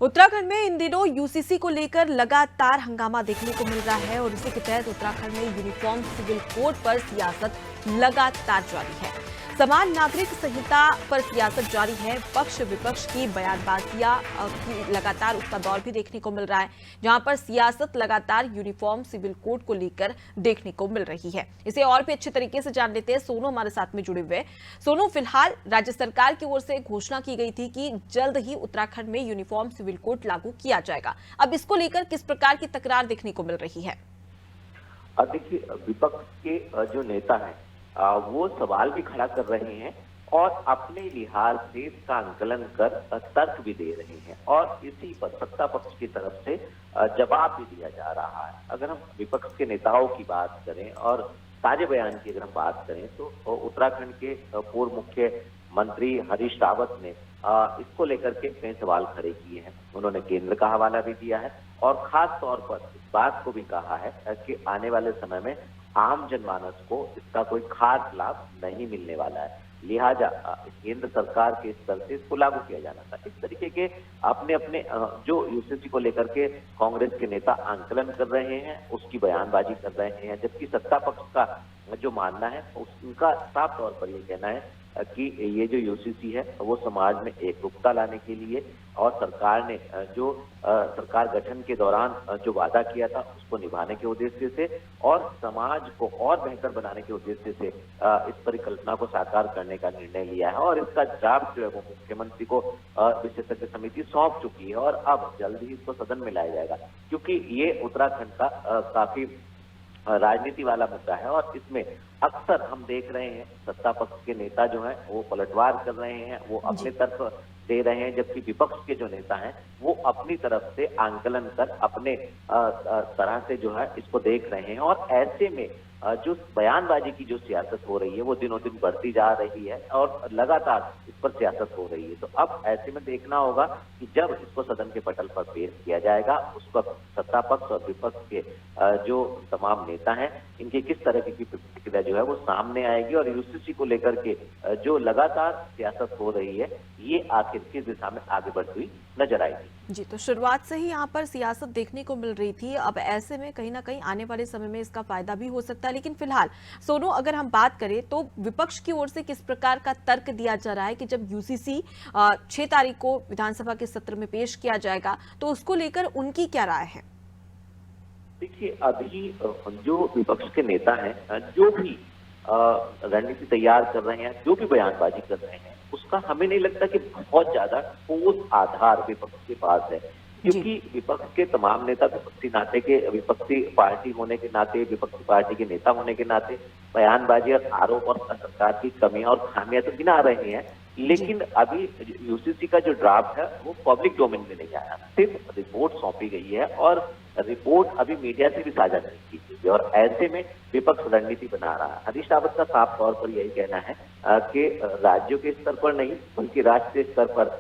उत्तराखंड में इन दिनों यूसीसी को लेकर लगातार हंगामा देखने को मिल रहा है और इसी के तहत उत्तराखंड में यूनिफॉर्म सिविल कोड पर सियासत लगातार जारी है। समान नागरिक संहिता पर सियासत जारी है। पक्ष विपक्ष की बयानबाजियां की लगातार उसका दौर भी देखने को मिल रहा है, जहां पर सियासत लगातार यूनिफॉर्म सिविल कोड को लेकर देखने को मिल रही है। इसे और भी अच्छे तरीके से जान लेते हैं। सोनू हमारे साथ में जुड़े हुए। सोनू, फिलहाल राज्य सरकार की ओर से घोषणा की गई थी कि जल्द ही उत्तराखंड में यूनिफॉर्म सिविल कोड लागू किया जाएगा। अब इसको लेकर किस प्रकार की तकरार देखने को मिल रही है? देखिए, विपक्ष के जो नेता हैं वो सवाल भी खड़ा कर रहे हैं और अपने लिहाज से इसका आंकलन कर तर्क भी दे रहे हैं और इसी पर सत्ता पक्ष की तरफ से जवाब भी दिया जा रहा है। अगर हम विपक्ष के नेताओं की बात करें और ताजे बयान की अगर हम बात करें तो उत्तराखंड के पूर्व मुख्यमंत्री हरीश रावत ने इसको लेकर के कई सवाल खड़े किए हैं। उन्होंने केंद्र का हवाला भी दिया है और खास तौर पर इस बात को भी कहा है कि आने वाले समय में आम जनमानस को इसका कोई खास लाभ नहीं मिलने वाला है, लिहाजा केंद्र सरकार के स्तर से इसको लागू किया जाना था। इस तरीके के अपने अपने जो यूसीसी को लेकर के कांग्रेस के नेता आंकलन कर रहे हैं, उसकी बयानबाजी कर रहे हैं, जबकि सत्ता पक्ष का जो मानना है उनका साफ तौर पर यह कहना है कि ये जो यूसीसी है वो समाज में एकरूपता लाने के लिए और सरकार ने जो सरकार गठन के दौरान जो वादा किया था उसको निभाने के उद्देश्य से और समाज को और बेहतर बनाने के उद्देश्य से इस परिकल्पना को साकार करने का निर्णय लिया है और इसका ड्राफ्ट जो है वो मुख्यमंत्री को विशेषज्ञ समिति सौंप चुकी है और अब जल्द ही इसको सदन में लाया जाएगा, क्योंकि ये उत्तराखंड का काफी राजनीति वाला मुद्दा है और इसमें अक्सर हम देख रहे हैं सत्ता पक्ष के नेता जो हैं वो पलटवार कर रहे हैं, वो अपने तरफ दे रहे हैं, जबकि विपक्ष के जो नेता हैं वो अपनी तरफ से आंकलन कर अपने तरह से जो है इसको देख रहे हैं और ऐसे में जो बयानबाजी की जो सियासत हो रही है वो दिनों दिन बढ़ती जा रही है और लगातार इस पर सियासत हो रही है। तो अब ऐसे में देखना होगा कि जब इसको सदन के पटल पर पेश किया जाएगा उस वक्त सत्ता पक्ष और विपक्ष के जो तमाम नेता हैं इनकी किस तरह की प्रतिक्रिया जो है वो सामने आएगी और यूसीसी को लेकर के जो लगातार सियासत हो रही है ये आखिर किस दिशा में आगे बढ़ती हुई नजर आएगी। जी, तो शुरुआत से ही यहाँ पर सियासत देखने को मिल रही थी। अब ऐसे में कहीं ना कहीं आने वाले समय में इसका फायदा भी हो सकता है, लेकिन फिलहाल सोनू, अगर हम बात करें तो विपक्ष की ओर से किस प्रकार का तर्क दिया जा रहा है कि जब यूसीसी 6 तारीख को विधानसभा के सत्र में पेश किया जाएगा तो उसको लेकर उनकी क्या राय है? देखिए, अभी जो विपक्ष के नेता हैं जो भी रणनीति तैयार कर रहे हैं, जो भी बयानबाजी कर रहे हैं, उसका हमें नहीं लगता कि बहुत ज्यादा ठोस आधार विपक्ष के पास है, क्योंकि विपक्ष के तमाम नेता विपक्षी पार्टी होने के नाते, विपक्षी पार्टी के नेता होने के नाते बयानबाजी और आरोप और सरकार की कमियां और खामियां तो गिना रहे हैं, लेकिन अभी यूसीसी का जो ड्राफ्ट है वो पब्लिक डोमेन में नहीं आया, सिर्फ रिपोर्ट सौंपी गई है और रिपोर्ट अभी मीडिया से भी साझा नहीं की गई और ऐसे में विपक्ष रणनीति बना रहा है। हरीश रावत का साफ तौर पर यही कहना है कि राज्यों के स्तर पर नहीं बल्कि राष्ट्रीय स्तर पर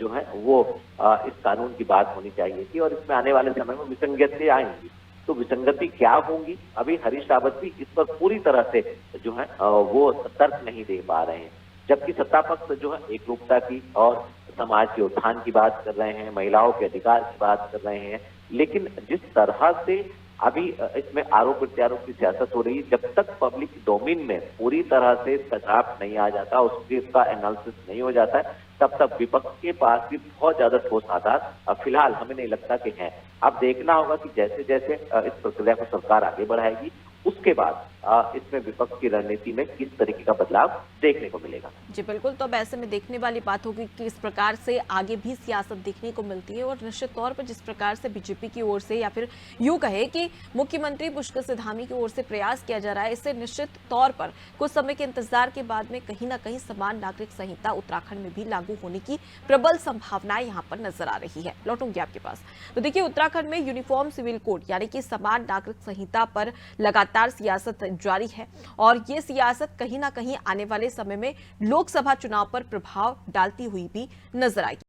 जो है वो इस कानून की बात होनी चाहिए थी और इसमें आने वाले समय में विसंगतियां आएंगी। तो विसंगति क्या होंगी, अभी हरीश रावत भी इस पर पूरी तरह से जो है वो तर्क नहीं दे पा रहे हैं, जबकि सत्ता पक्ष जो है एकरूपता की और समाज के उत्थान की बात कर रहे हैं, महिलाओं के अधिकार की बात कर रहे हैं, लेकिन जिस तरह से अभी इसमें आरोप प्रत्यारोप की सियासत हो रही है, जब तक पब्लिक डोमेन में पूरी तरह से इसका ड्राफ्ट नहीं आ जाता, उसका एनालिसिस नहीं हो जाता है, तब तक विपक्ष के पास भी बहुत ज्यादा ठोस आधार फिलहाल हमें नहीं लगता कि है। अब देखना होगा कि जैसे जैसे इस प्रक्रिया को सरकार आगे बढ़ाएगी उसके बाद इसमें विपक्ष की रणनीति में किस तरीके का बदलाव देखने को मिलेगा। जी बिल्कुल, तो अब ऐसे में देखने वाली बात होगी कि इस प्रकार से आगे भी सियासत देखने को मिलती है और निश्चित तौर पर जिस प्रकार से बीजेपी की ओर से या फिर यूं कहे कि मुख्यमंत्री पुष्कर सिधामी की ओर से प्रयास किया जा रहा है, इससे निश्चित तौर पर कुछ समय के इंतजार के बाद में कहीं ना कहीं समान नागरिक संहिता उत्तराखंड में भी लागू होने की प्रबल संभावनाएं यहाँ पर नजर आ रही है। लौटूंगी आपके पास। तो देखिए, उत्तराखंड में यूनिफॉर्म सिविल कोड यानी कि समान नागरिक संहिता पर लगातार सियासत जारी है और ये सियासत कहीं ना कहीं आने वाले समय में लोकसभा चुनाव पर प्रभाव डालती हुई भी नजर आएगी।